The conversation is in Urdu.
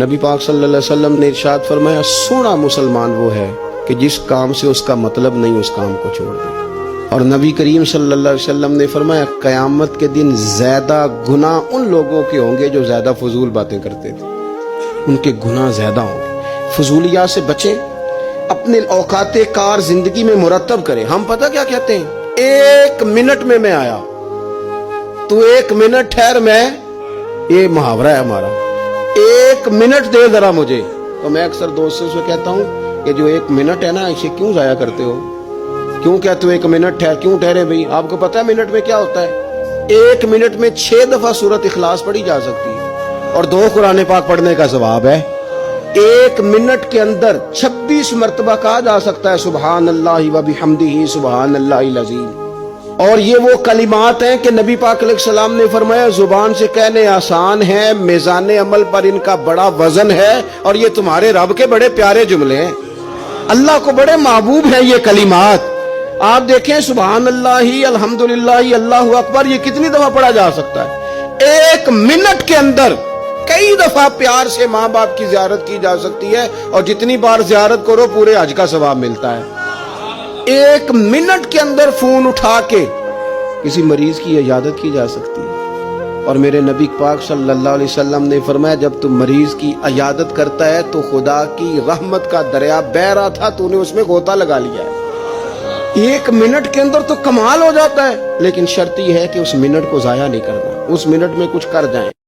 نبی پاک صلی اللہ علیہ وسلم نے ارشاد فرمایا سونا مسلمان وہ ہے کہ جس کام سے اس کا مطلب نہیں اس کام کو چھوڑ دے۔ اور نبی کریم صلی اللہ علیہ وسلم نے فرمایا قیامت کے دن زیادہ گناہ ان لوگوں کے ہوں گے جو زیادہ فضول باتیں کرتے تھے، ان کے گناہ زیادہ ہوں گے۔ فضولیات سے بچیں، اپنے اوقات کار زندگی میں مرتب کریں۔ ہم پتہ کیا کہتے ہیں، 1 منٹ میں آیا، تو 1 منٹ ٹھہر، میں یہ محاورہ ہے ہمارا، 1 منٹ دے ذرا مجھے۔ تو میں اکثر دوستوں سے کہتا ہوں کہ جو 1 منٹ ہے نا، اسے کیوں ضائع کرتے ہو؟ کیوں کہتے ہو 1 منٹ ٹھہر؟ کیوں ٹھہرے بھائی؟ آپ کو پتہ ہے منٹ میں کیا ہوتا ہے؟ 1 منٹ میں 6 دفعہ سورۃ اخلاص پڑھی جا سکتی ہے اور 2 قرآن پاک پڑھنے کا ثواب ہے۔ 1 منٹ کے اندر 26 مرتبہ کہا جا سکتا ہے سبحان اللہ و بحمدہ سبحان اللہ العظیم۔ اور یہ وہ کلمات ہیں کہ نبی پاک علیہ السلام نے فرمایا زبان سے کہنے آسان ہے، میزان عمل پر ان کا بڑا وزن ہے، اور یہ تمہارے رب کے بڑے پیارے جملے ہیں، اللہ کو بڑے محبوب ہیں یہ کلمات۔ آپ دیکھیں سبحان اللہ، الحمدللہ، اللہ اکبر، یہ کتنی دفعہ پڑھا جا سکتا ہے؟ 1 منٹ کے اندر کئی دفعہ پیار سے ماں باپ کی زیارت کی جا سکتی ہے، اور جتنی بار زیارت کرو پورے حج کا ثواب ملتا ہے۔ 1 منٹ کے اندر فون اٹھا کے کسی مریض کی عیادت کی جا سکتی ہے، اور میرے نبی پاک صلی اللہ علیہ وسلم نے فرمایا جب تم مریض کی عیادت کرتا ہے تو خدا کی رحمت کا دریا بہہ رہا تھا، تو نے اس میں غوطہ لگا لیا ہے۔ 1 منٹ کے اندر تو کمال ہو جاتا ہے، لیکن شرط یہ ہے کہ اس منٹ کو ضائع نہیں کرنا، اس منٹ میں کچھ کر جائیں۔